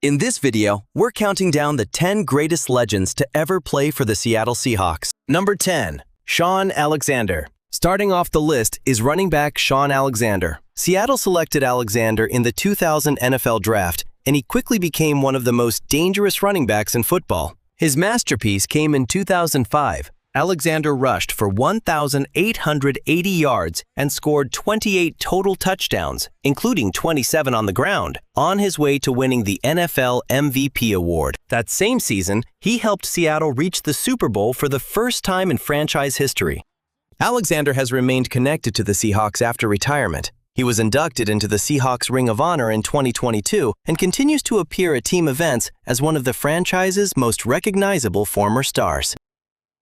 In this video, we're counting down the 10 greatest legends to ever play for the Seattle Seahawks. Number 10. Shaun Alexander. Starting off the list is running back Shaun Alexander. Seattle selected Alexander in the 2000 NFL Draft, and he quickly became one of the most dangerous running backs in football. His masterpiece came in 2005. Alexander rushed for 1,880 yards and scored 28 total touchdowns, including 27 on the ground, on his way to winning the NFL MVP award. That same season, he helped Seattle reach the Super Bowl for the first time in franchise history. Alexander has remained connected to the Seahawks after retirement. He was inducted into the Seahawks Ring of Honor in 2022 and continues to appear at team events as one of the franchise's most recognizable former stars.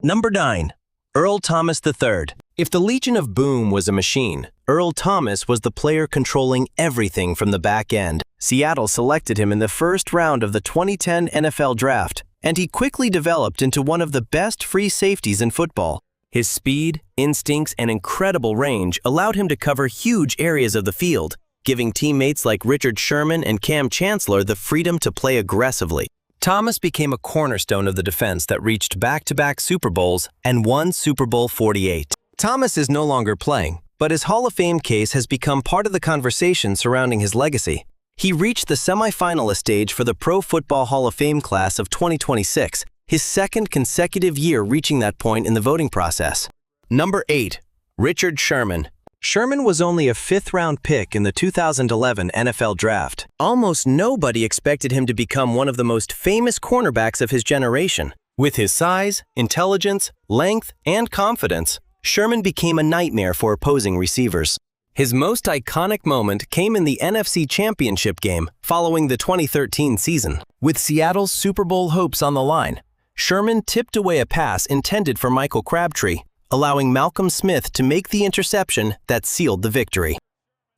Number 9. Earl Thomas III. If the Legion of Boom was a machine, Earl Thomas was the player controlling everything from the back end. Seattle selected him in the first round of the 2010 NFL Draft, and he quickly developed into one of the best free safeties in football. His speed, instincts, and incredible range allowed him to cover huge areas of the field, giving teammates like Richard Sherman and Cam Chancellor the freedom to play aggressively. Thomas became a cornerstone of the defense that reached back-to-back Super Bowls and won Super Bowl 48. Thomas is no longer playing, but his Hall of Fame case has become part of the conversation surrounding his legacy. He reached the semifinalist stage for the Pro Football Hall of Fame class of 2026, his second consecutive year reaching that point in the voting process. Number 8. Richard Sherman. Sherman was only a fifth-round pick in the 2011 NFL Draft. Almost nobody expected him to become one of the most famous cornerbacks of his generation. With his size, intelligence, length, and confidence, Sherman became a nightmare for opposing receivers. His most iconic moment came in the NFC Championship game following the 2013 season. With Seattle's Super Bowl hopes on the line, Sherman tipped away a pass intended for Michael Crabtree, allowing Malcolm Smith to make the interception that sealed the victory.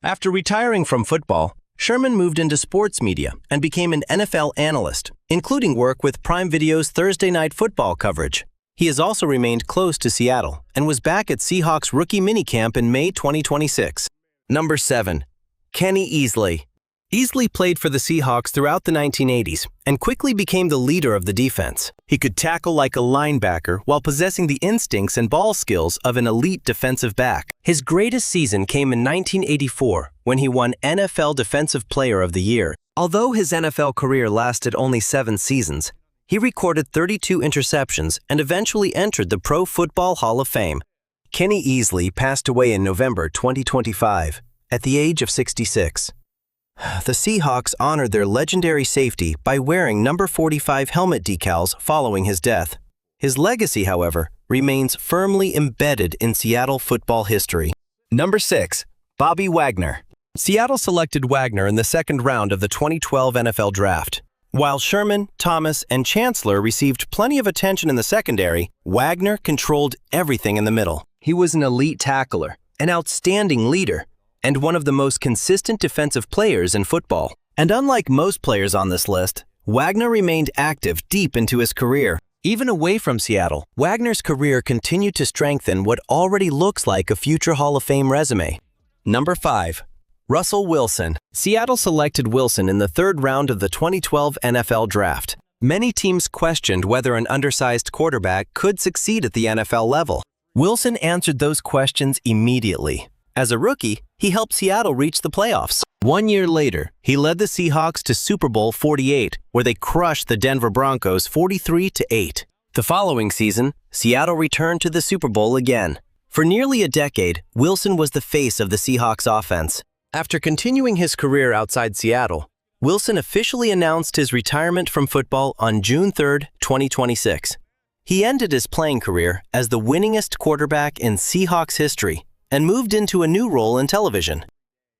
After retiring from football, Sherman moved into sports media and became an NFL analyst, including work with Prime Video's Thursday Night Football coverage. He has also remained close to Seattle and was back at Seahawks rookie minicamp in May 2026. Number 7. Kenny Easley. Easley played for the Seahawks throughout the 1980s and quickly became the leader of the defense. He could tackle like a linebacker while possessing the instincts and ball skills of an elite defensive back. His greatest season came in 1984 when he won NFL Defensive Player of the Year. Although his NFL career lasted only 7 seasons, he recorded 32 interceptions and eventually entered the Pro Football Hall of Fame. Kenny Easley passed away in November 2025 at the age of 66. The Seahawks honored their legendary safety by wearing number 45 helmet decals following his death. His legacy, however, remains firmly embedded in Seattle football history. Number 6. Bobby Wagner. Seattle selected Wagner in the second round of the 2012 NFL Draft. While Sherman, Thomas, and Chancellor received plenty of attention in the secondary, Wagner controlled everything in the middle. He was an elite tackler, an outstanding leader, and one of the most consistent defensive players in football. And unlike most players on this list, Wagner remained active deep into his career. Even away from Seattle, Wagner's career continued to strengthen what already looks like a future Hall of Fame resume. Number 5. Russell Wilson. Seattle selected Wilson in the third round of the 2012 NFL Draft. Many teams questioned whether an undersized quarterback could succeed at the NFL level. Wilson answered those questions immediately. As a rookie, he helped Seattle reach the playoffs. 1 year later, he led the Seahawks to Super Bowl 48, where they crushed the Denver Broncos 43-8. The following season, Seattle returned to the Super Bowl again. For nearly a decade, Wilson was the face of the Seahawks offense. After continuing his career outside Seattle, Wilson officially announced his retirement from football on June 3, 2026. He ended his playing career as the winningest quarterback in Seahawks history and moved into a new role in television.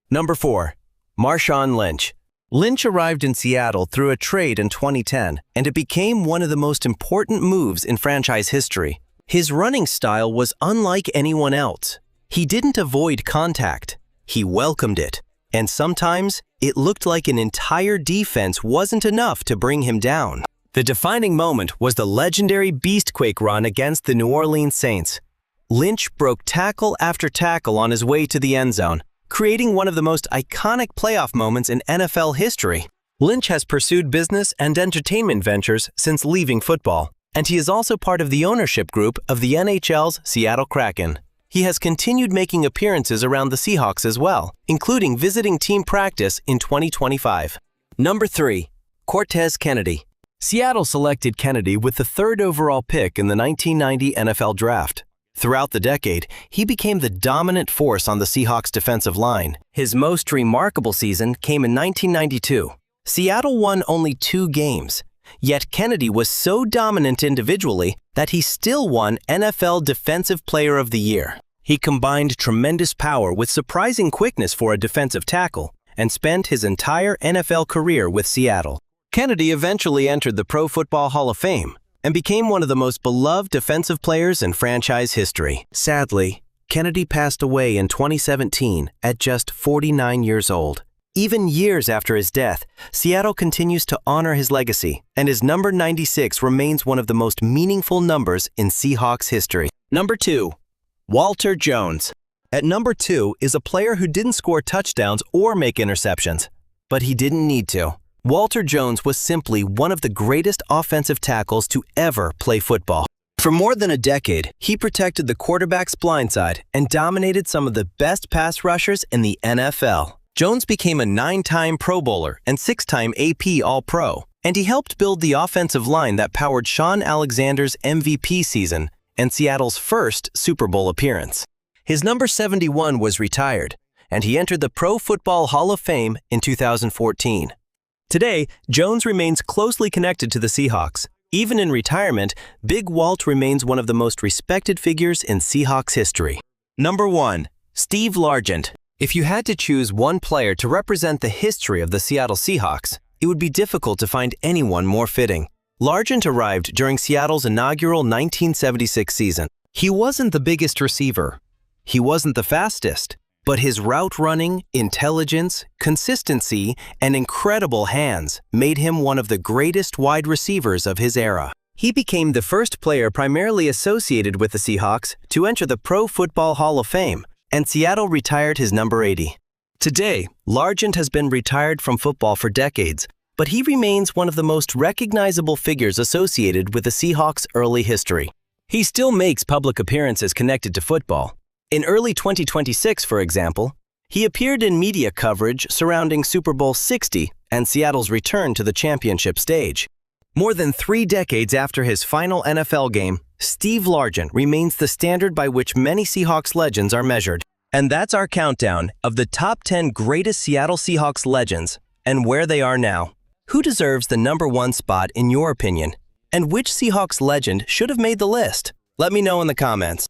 Number 4. Marshawn Lynch. Lynch arrived in Seattle through a trade in 2010, and it became one of the most important moves in franchise history. His running style was unlike anyone else. He didn't avoid contact. He welcomed it, and sometimes it looked like an entire defense wasn't enough to bring him down. The defining moment was the legendary Beastquake run against the New Orleans Saints. Lynch broke tackle after tackle on his way to the end zone, creating one of the most iconic playoff moments in NFL history. Lynch has pursued business and entertainment ventures since leaving football, and he is also part of the ownership group of the NHL's Seattle Kraken. He has continued making appearances around the Seahawks as well, including visiting team practice in 2025. Number 3. Cortez Kennedy. Seattle selected Kennedy with the 3rd overall pick in the 1990 NFL Draft. Throughout the decade, he became the dominant force on the Seahawks' defensive line. His most remarkable season came in 1992. Seattle won only 2 games, yet Kennedy was so dominant individually that he still won NFL Defensive Player of the Year. He combined tremendous power with surprising quickness for a defensive tackle and spent his entire NFL career with Seattle. Kennedy eventually entered the Pro Football Hall of Fame and became one of the most beloved defensive players in franchise history. Sadly, Kennedy passed away in 2017 at just 49 years old. Even years after his death, Seattle continues to honor his legacy, and his number 96 remains one of the most meaningful numbers in Seahawks history. Number 2. Walter Jones. At number 2 is a player who didn't score touchdowns or make interceptions, but he didn't need to. Walter Jones was simply one of the greatest offensive tackles to ever play football. For more than a decade, he protected the quarterback's blindside and dominated some of the best pass rushers in the NFL. Jones became a 9-time Pro Bowler and 6-time AP All-Pro, and he helped build the offensive line that powered Shaun Alexander's MVP season and Seattle's first Super Bowl appearance. His number 71 was retired, and he entered the Pro Football Hall of Fame in 2014. Today, Jones remains closely connected to the Seahawks. Even in retirement, Big Walt remains one of the most respected figures in Seahawks history. Number 1. Steve Largent. If you had to choose one player to represent the history of the Seattle Seahawks, it would be difficult to find anyone more fitting. Largent arrived during Seattle's inaugural 1976 season. He wasn't the biggest receiver. He wasn't the fastest. But his route running, intelligence, consistency, and incredible hands made him one of the greatest wide receivers of his era. He became the first player primarily associated with the Seahawks to enter the Pro Football Hall of Fame, and Seattle retired his number 80. Today, Largent has been retired from football for decades, but he remains one of the most recognizable figures associated with the Seahawks' early history. He still makes public appearances connected to football. In early 2026, for example, he appeared in media coverage surrounding Super Bowl 60 and Seattle's return to the championship stage. More than 3 decades after his final NFL game, Steve Largent remains the standard by which many Seahawks legends are measured. And that's our countdown of the top 10 greatest Seattle Seahawks legends and where they are now. Who deserves the number 1 spot in your opinion? And which Seahawks legend should have made the list? Let me know in the comments.